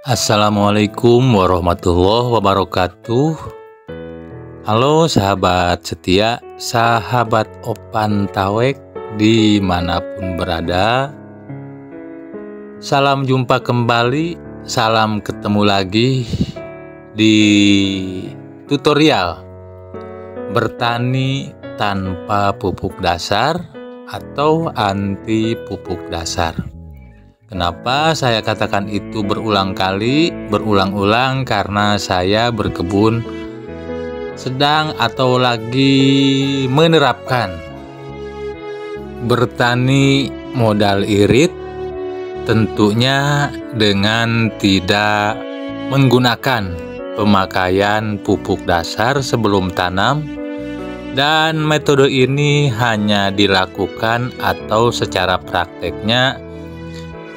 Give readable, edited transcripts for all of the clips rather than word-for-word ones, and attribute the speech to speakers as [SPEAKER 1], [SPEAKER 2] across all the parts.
[SPEAKER 1] Assalamualaikum warahmatullahi wabarakatuh. Halo sahabat setia, sahabat Opan Tawek dimanapun berada. Salam jumpa kembali, salam ketemu lagi di tutorial bertani tanpa pupuk dasar atau anti pupuk dasar. Kenapa saya katakan itu berulang-ulang karena saya berkebun sedang atau lagi menerapkan bertani modal irit, tentunya dengan tidak menggunakan pemakaian pupuk dasar sebelum tanam, dan metode ini hanya dilakukan atau secara prakteknya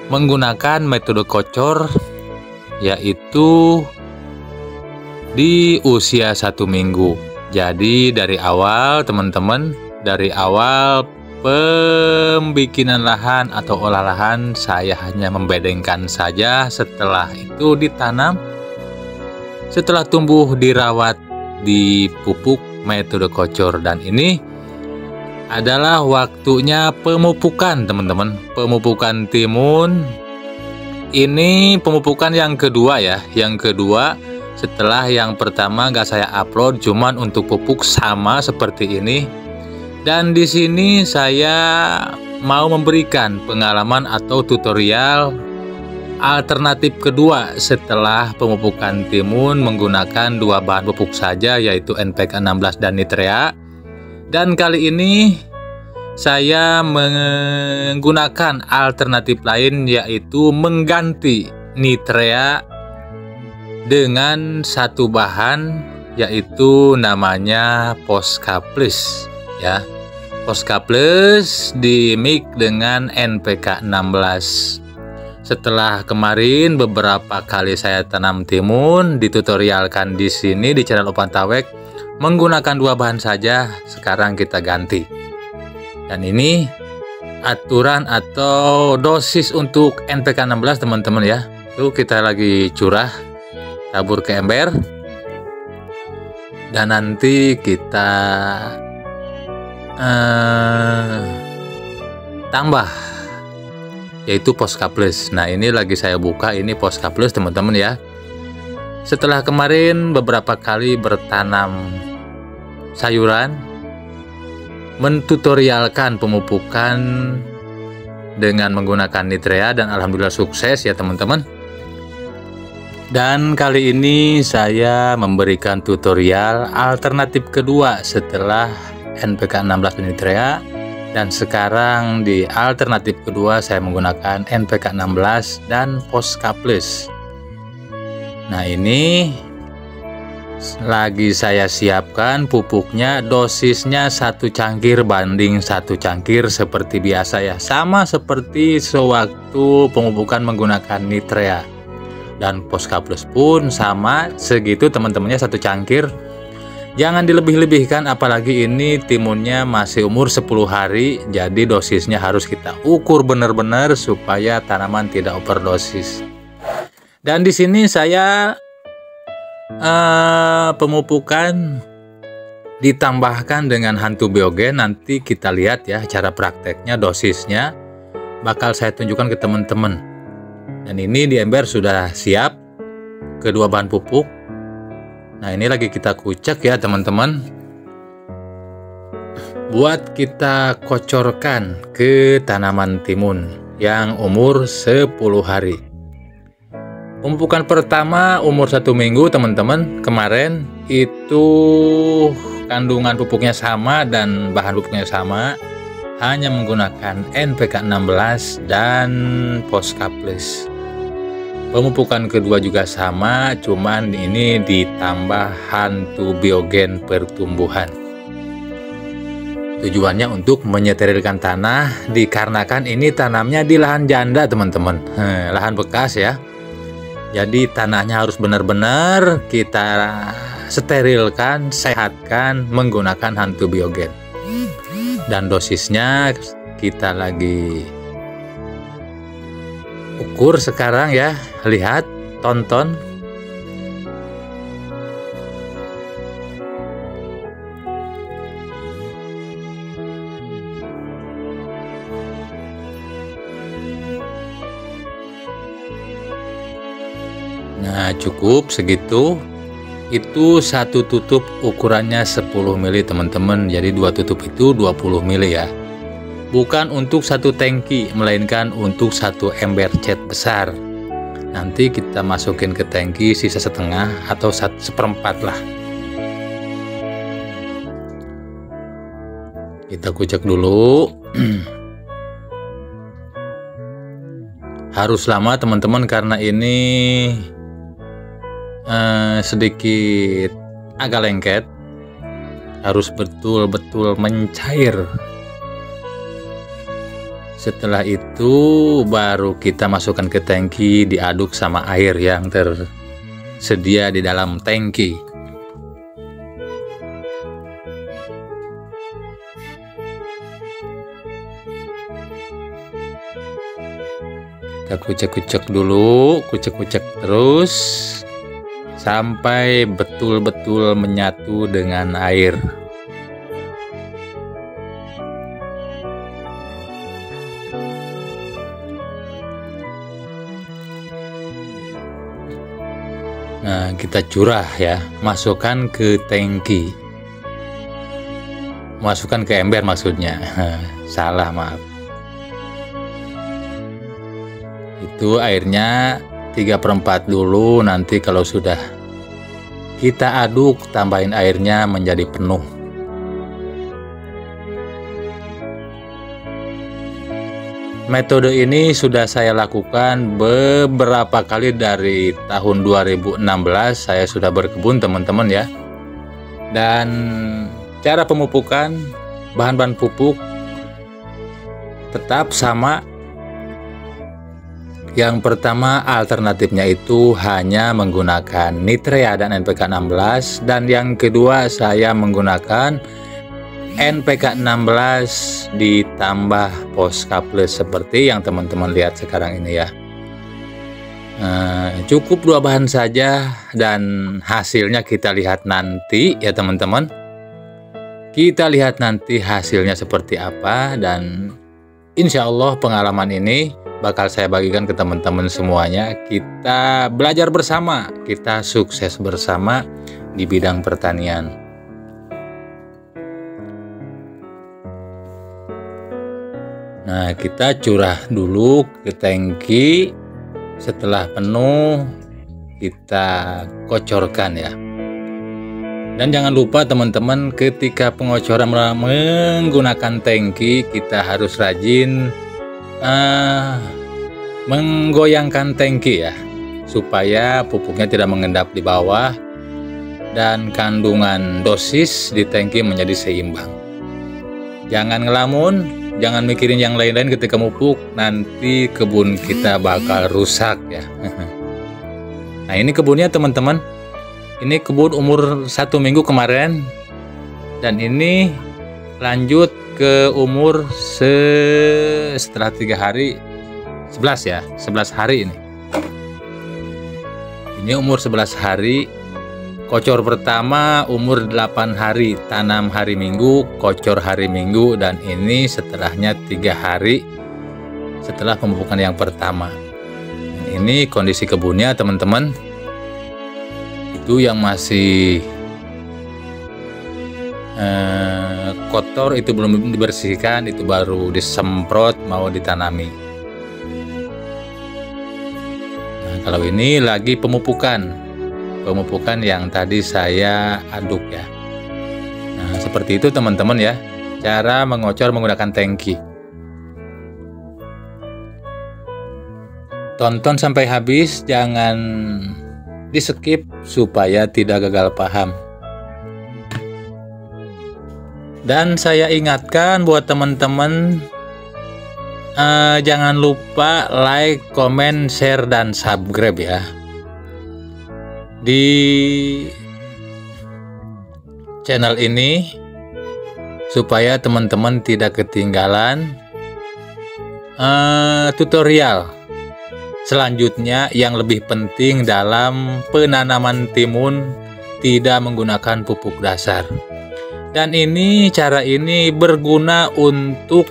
[SPEAKER 1] menggunakan metode kocor, yaitu di usia 1 minggu. Jadi dari awal teman-teman, dari awal pembikinan lahan atau olah lahan, saya hanya membedengkan saja. Setelah itu ditanam, setelah tumbuh dirawat, dipupuk metode kocor. Dan ini adalah waktunya pemupukan teman-teman, pemupukan timun. Ini pemupukan yang kedua ya, yang kedua setelah yang pertama gak saya upload, cuman untuk pupuk sama seperti ini. Dan di sini saya mau memberikan pengalaman atau tutorial alternatif kedua setelah pemupukan timun menggunakan 2 bahan pupuk saja, yaitu NPK 16 dan Nitrea. Dan kali ini saya menggunakan alternatif lain, yaitu mengganti Nitrea dengan satu bahan, yaitu namanya Posca Plus ya. Posca Plus di mix dengan NPK 16. Setelah kemarin beberapa kali saya tanam timun, ditutorialkan di sini di channel Opan Tawek menggunakan 2 bahan saja, sekarang kita ganti. Dan ini aturan atau dosis untuk NPK 16 teman-teman ya. Tuh kita lagi curah, tabur ke ember, dan nanti kita tambah, yaitu Posca Plus. Nah ini lagi saya buka, ini Posca Plus teman-teman ya. Setelah kemarin beberapa kali bertanam sayuran, mentutorialkan pemupukan dengan menggunakan Nitrea, dan alhamdulillah sukses ya teman-teman. Dan kali ini saya memberikan tutorial alternatif kedua setelah NPK 16 dan Nitrea. Dan sekarang di alternatif kedua saya menggunakan NPK 16 dan Posca Plus. Nah ini lagi saya siapkan pupuknya, dosisnya 1 cangkir banding 1 cangkir seperti biasa ya, sama seperti sewaktu pemupukan menggunakan Nitrea. Dan Posca Plus pun sama segitu teman-temannya, 1 cangkir. Jangan dilebih-lebihkan, apalagi ini timunnya masih umur 10 hari, jadi dosisnya harus kita ukur benar-benar supaya tanaman tidak overdosis. Dan di sini saya pemupukan ditambahkan dengan hantu biogen. Nanti kita lihat ya cara prakteknya, dosisnya bakal saya tunjukkan ke teman-teman. Dan ini di ember sudah siap kedua bahan pupuk. Nah ini lagi kita kucek ya teman-teman, buat kita kocorkan ke tanaman timun yang umur 10 hari. Pemupukan pertama umur 1 minggu teman-teman. Kemarin itu kandungan pupuknya sama dan bahan pupuknya sama, hanya menggunakan NPK 16 dan Posca Plus. Pemupukan kedua juga sama, cuman ini ditambah hantu biogen pertumbuhan. Tujuannya untuk menyeterilkan tanah, dikarenakan ini tanamnya di lahan janda teman-teman, lahan bekas ya. Jadi tanahnya harus benar-benar kita sterilkan, sehatkan menggunakan hantu biogen. Dan dosisnya kita lagi ukur sekarang ya. Lihat tonton. Nah, cukup segitu. Itu satu tutup ukurannya 10 mili teman-teman. Jadi dua tutup itu 20 mili ya. Bukan untuk satu tangki, melainkan untuk satu ember cat besar. Nanti kita masukin ke tangki sisa setengah atau seperempat lah. Kita kucek dulu. Harus lama teman-teman karena ini sedikit agak lengket, harus betul-betul mencair. Setelah itu baru kita masukkan ke tangki, diaduk sama air yang tersedia di dalam tangki. Kita kucek-kucek dulu, kucek-kucek terus sampai betul-betul menyatu dengan air. Nah, kita curah ya, masukkan ke tangki. Masukkan ke ember maksudnya. Salah, maaf. Itu airnya 3/4 dulu, nanti kalau sudah kita aduk tambahin airnya menjadi penuh. Metode ini sudah saya lakukan beberapa kali dari tahun 2016 saya sudah berkebun teman-teman ya. Dan cara pemupukan, bahan-bahan pupuk tetap sama. Yang pertama alternatifnya itu hanya menggunakan Nitrea dan NPK 16, dan yang kedua saya menggunakan NPK 16 ditambah Posca Plus seperti yang teman-teman lihat sekarang ini ya. Cukup dua bahan saja dan hasilnya kita lihat nanti ya teman-teman. Kita lihat nanti hasilnya seperti apa, dan insya Allah pengalaman ini bakal saya bagikan ke teman-teman semuanya. Kita belajar bersama, kita sukses bersama di bidang pertanian. Nah, kita curah dulu ke tangki. Setelah penuh kita kocorkan ya. Dan jangan lupa teman-teman, ketika pengocoran menggunakan tangki kita harus rajin menggoyangkan tangki ya, supaya pupuknya tidak mengendap di bawah dan kandungan dosis di tangki menjadi seimbang. Jangan ngelamun, jangan mikirin yang lain-lain ketika mupuk, nanti kebun kita bakal rusak ya. Nah, ini kebunnya teman-teman, ini kebun umur 1 minggu kemarin, dan ini lanjut ke umur setelah 3 hari 11 ya, 11 hari ini. Ini umur 11 hari. Kocor pertama umur 8 hari, tanam hari Minggu, kocor hari Minggu, dan ini setelahnya 3 hari setelah pemupukan yang pertama. Ini kondisi kebunnya teman-teman. Itu yang masih kotor, itu belum dibersihkan, itu baru disemprot mau ditanami. Nah, kalau ini lagi pemupukan yang tadi saya aduk ya. Nah, seperti itu teman-teman ya, cara mengocor menggunakan tangki. Tonton sampai habis, jangan di skip supaya tidak gagal paham. Dan saya ingatkan buat teman-teman, jangan lupa like, comment, share, dan subscribe ya di channel ini, supaya teman-teman tidak ketinggalan tutorial selanjutnya yang lebih penting dalam penanaman timun tidak menggunakan pupuk dasar. Dan cara ini berguna untuk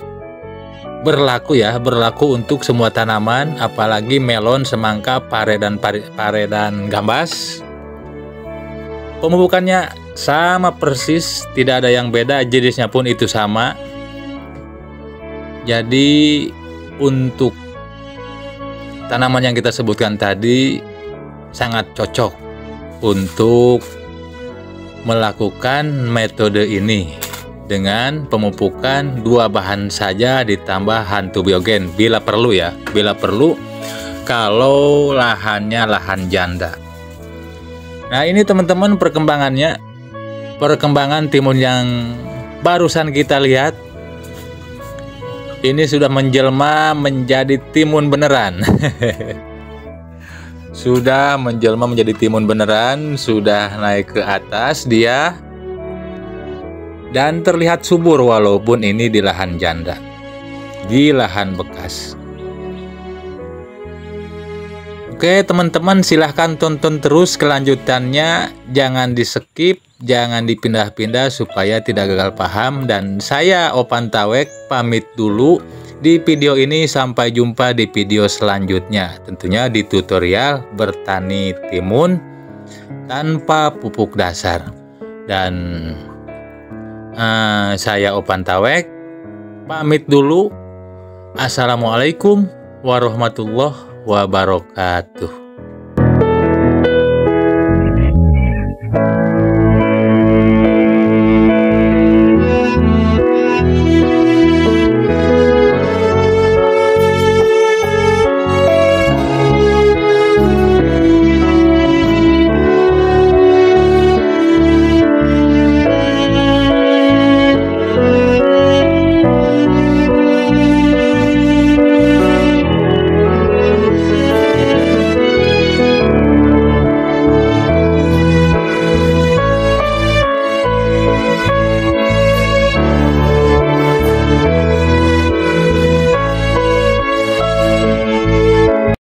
[SPEAKER 1] berlaku untuk semua tanaman, apalagi melon, semangka, pare dan gambas. Pemupukannya sama persis, tidak ada yang beda, jenisnya pun itu sama. Jadi untuk tanaman yang kita sebutkan tadi sangat cocok untuk melakukan metode ini dengan pemupukan 2 bahan saja ditambah hantu biogen bila perlu kalau lahannya lahan janda. Nah, ini teman-teman perkembangan timun yang barusan kita lihat. Ini sudah menjelma menjadi timun beneran. Sudah menjelma menjadi timun beneran, sudah naik ke atas dia. Dan terlihat subur walaupun ini di lahan janda, di lahan bekas. Oke teman-teman, silahkan tonton terus kelanjutannya. Jangan di skip, jangan dipindah-pindah supaya tidak gagal paham. Dan saya Opan Tawek pamit dulu di video ini, sampai jumpa di video selanjutnya. Tentunya di tutorial bertani timun tanpa pupuk dasar. Dan saya Opan Tawek pamit dulu. Assalamualaikum warahmatullahi wabarakatuh.